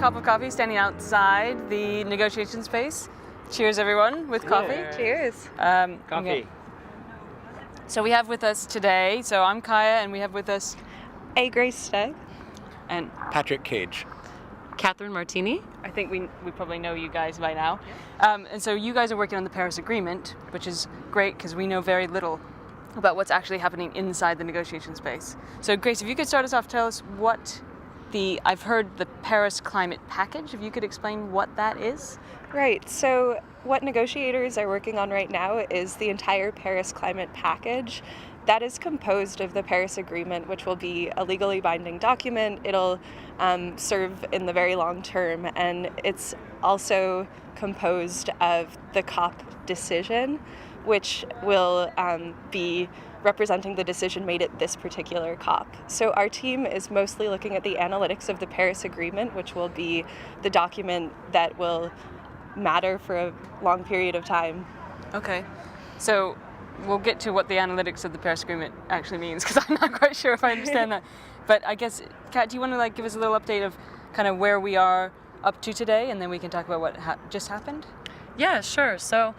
cup of coffee standing outside the negotiation space. Cheers, everyone, with coffee. Cheers. Coffee. Okay. So we have with us today, so I'm Kaya, and we have with us A. Grace Stagg. and Patrick Cage. Catherine Martini. I think we probably know you guys by now. And so you guys are working on the Paris Agreement, which is great because we know very little about what's actually happening inside the negotiation space. So Grace, if you could start us off, tell us what I've heard the Paris Climate Package, if you could explain what that is. Right, so what negotiators are working on right now is the entire Paris Climate Package. That is composed of the Paris Agreement, which will be a legally binding document. It'll serve in the very long term, and it's also composed of the COP decision, which will be representing the decision made at this particular COP. So our team is mostly looking at the analytics of the Paris Agreement, which will be the document that will matter for a long period of time. Okay, so we'll get to what the analytics of the Paris Agreement actually means, because I'm not quite sure if I understand that. But I guess, Kat, do you want to give us a little update of kind of where we are up to today, and then we can talk about what just happened? Yeah, sure. So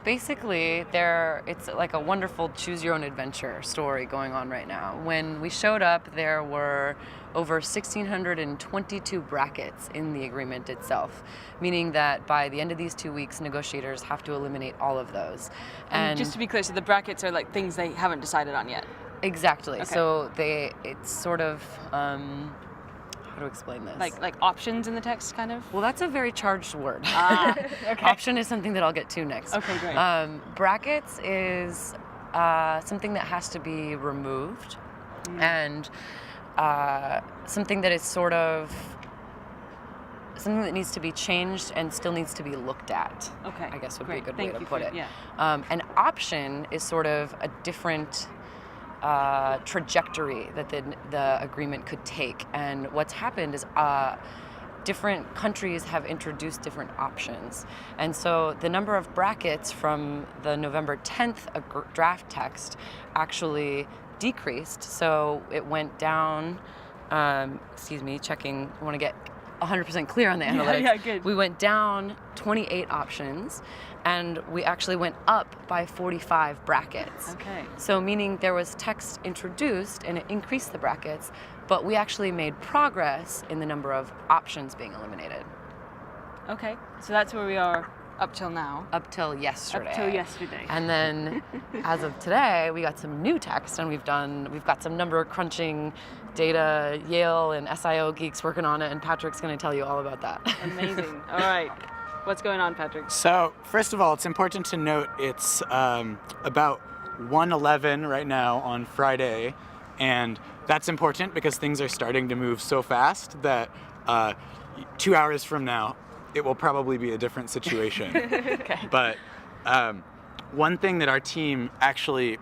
basically, it's like a wonderful choose-your-own-adventure story going on right now. When we showed up, there were over 1,622 brackets in the agreement itself, meaning that by the end of these 2 weeks, negotiators have to eliminate all of those. And just to be clear, so the brackets are things they haven't decided on yet? Exactly. Okay. So it's sort of, how to explain this? Like options in the text, kind of? Well, that's a very charged word. Okay. Option is something that I'll get to next. Okay, great. Brackets is something that has to be removed, and something that is sort of something that needs to be changed and still needs to be looked at. Okay, I guess would great. be a good Thank way to you put for- it. yeah. An option is sort of a different trajectory that the agreement could take. And what's happened is different countries have introduced different options. And so the number of brackets from the November 10th draft text actually decreased. So it went down, checking, I want to get 100% clear on the analytics. Yeah, good. We went down 28 options, and we actually went up by 45 brackets. Okay. So meaning there was text introduced and it increased the brackets, but we actually made progress in the number of options being eliminated. Okay, so that's where we are up till now. Up till yesterday. Up till yesterday. And then as of today, we got some new text, and we've got some number crunching data, Yale and SIO geeks working on it, and Patrick's going to tell you all about that. Amazing. All right. What's going on, Patrick? So, first of all, it's important to note it's about 1:11 right now on Friday, and that's important because things are starting to move so fast that 2 hours from now, it will probably be a different situation. Okay. But one thing that our team actually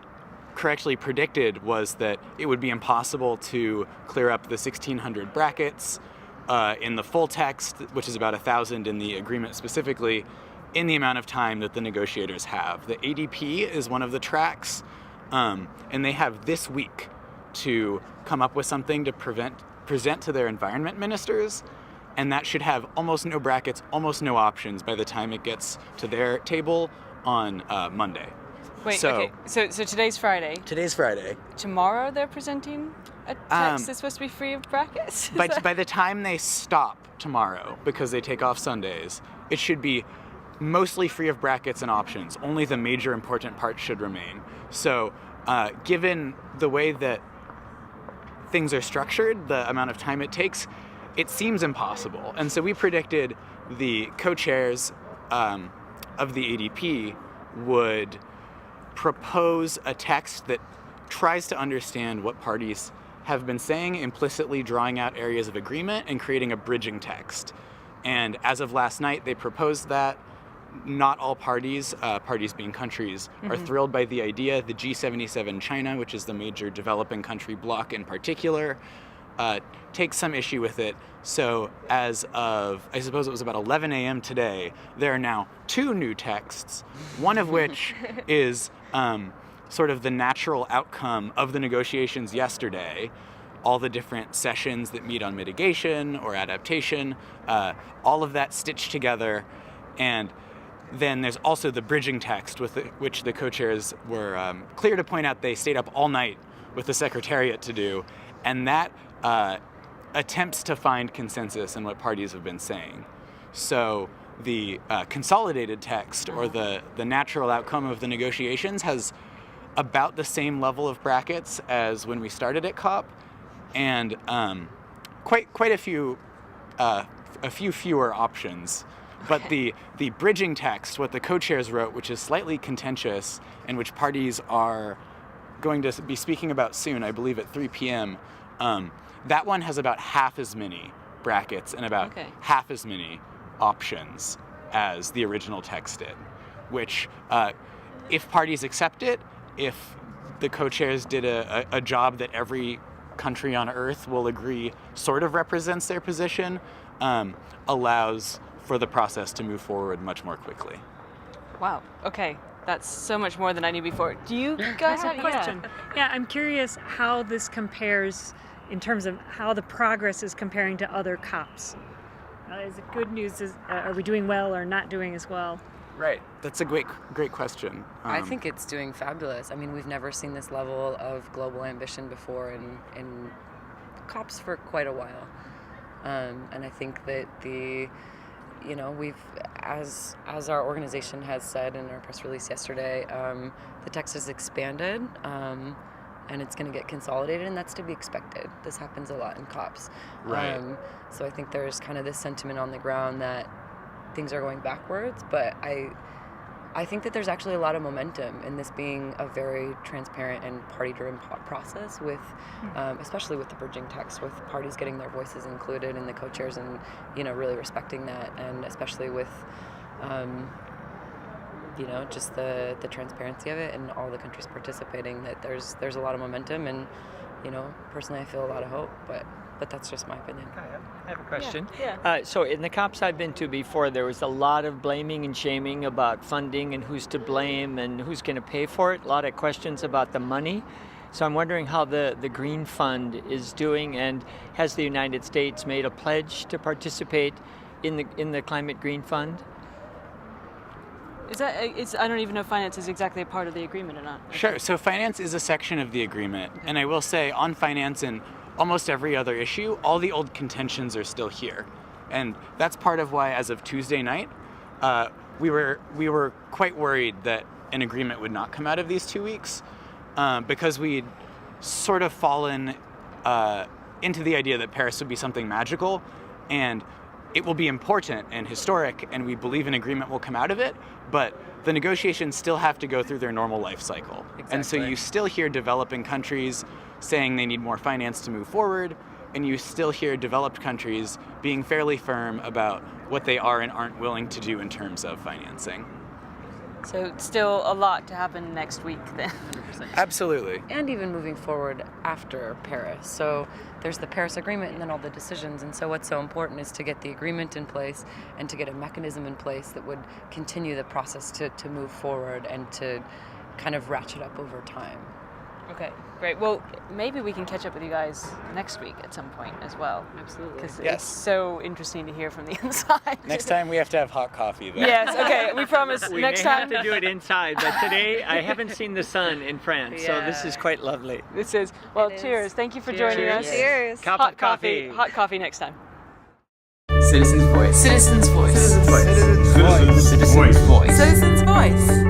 correctly predicted was that it would be impossible to clear up the 1,600 brackets in the full text, which is about 1,000 in the agreement specifically, in the amount of time that the negotiators have. The ADP is one of the tracks, and they have this week to come up with something to present to their environment ministers, and that should have almost no brackets, almost no options by the time it gets to their table on Monday. Wait, okay. So today's Friday. Today's Friday. Tomorrow they're presenting a text that's supposed to be free of brackets? But by the time they stop tomorrow, because they take off Sundays, it should be mostly free of brackets and options. Only the major important parts should remain. So given the way that things are structured, the amount of time it takes, it seems impossible. And so we predicted the co-chairs of the ADP would propose a text that tries to understand what parties have been saying, implicitly drawing out areas of agreement and creating a bridging text. And as of last night, they proposed that. Not all parties, parties being countries, are thrilled by the idea. The G77 China, which is the major developing country bloc in particular, takes some issue with it. So as of, I suppose it was about 11 a.m. today, there are now 2 new texts, one of which is sort of the natural outcome of the negotiations yesterday, all the different sessions that meet on mitigation or adaptation, all of that stitched together. And then there's also the bridging text, which the co-chairs were clear to point out they stayed up all night with the Secretariat to do, and that attempts to find consensus in what parties have been saying. So the consolidated text, or the natural outcome of the negotiations, has about the same level of brackets as when we started at COP, and quite a few fewer options. But the bridging text, what the co-chairs wrote, which is slightly contentious and which parties are going to be speaking about soon, I believe at 3 p.m., that one has about half as many brackets and about half as many options as the original text did, which, if parties accept it, if the co-chairs did a job that every country on Earth will agree sort of represents their position, allows for the process to move forward much more quickly. Wow. Okay. That's so much more than I knew before. Do you guys have a question? Yeah, I'm curious how this compares in terms of how the progress is comparing to other COPs. Is it good news? Are we doing well or not doing as well? Right. That's a great question. I think it's doing fabulous. I mean, we've never seen this level of global ambition before in COPs for quite a while. And I think that we've, as our organization has said in our press release yesterday, the text has expanded, and it's going to get consolidated, and that's to be expected. This happens a lot in COPs. Right. So I think there's kind of this sentiment on the ground that things are going backwards, but I think that there's actually a lot of momentum in this being a very transparent and party-driven process, with, especially with the bridging text, with parties getting their voices included in the co-chairs and, really respecting that, and especially with, just the transparency of it and all the countries participating, that there's a lot of momentum, and, personally I feel a lot of hope, but that's just my opinion. I have a question. Yeah. So in the COPs I've been to before, there was a lot of blaming and shaming about funding and who's to blame and who's going to pay for it. A lot of questions about the money. So I'm wondering how the Green Fund is doing, and has the United States made a pledge to participate in the Climate Green Fund? I don't even know if finance is exactly a part of the agreement or not. Sure. So finance is a section of the agreement, and I will say on finance and almost every other issue, all the old contentions are still here. And that's part of why, as of Tuesday night, we were quite worried that an agreement would not come out of these 2 weeks, because we'd sort of fallen into the idea that Paris would be something magical, and it will be important and historic, and we believe an agreement will come out of it, but the negotiations still have to go through their normal life cycle. Exactly. And so you still hear developing countries saying they need more finance to move forward, and you still hear developed countries being fairly firm about what they are and aren't willing to do in terms of financing. So still a lot to happen next week then. Absolutely. And even moving forward after Paris. So there's the Paris Agreement and then all the decisions. And so what's so important is to get the agreement in place and to get a mechanism in place that would continue the process to move forward and to kind of ratchet up over time. Okay, great. Well, maybe we can catch up with you guys next week at some point as well. Absolutely. Because Yes. it's so interesting to hear from the inside. Next time we have to have hot coffee, though. Yes, okay, we promise We next may time. have to do it inside, but today I haven't seen the sun in France, so this is quite lovely. This is, well, It is. cheers. Thank you for Cheers. joining us. Cheers. Cup Hot of coffee. Hot coffee next time. Citizens' Voice. Citizens' Voice. Citizens' Voice. Citizens' Voice. Citizens' Voice.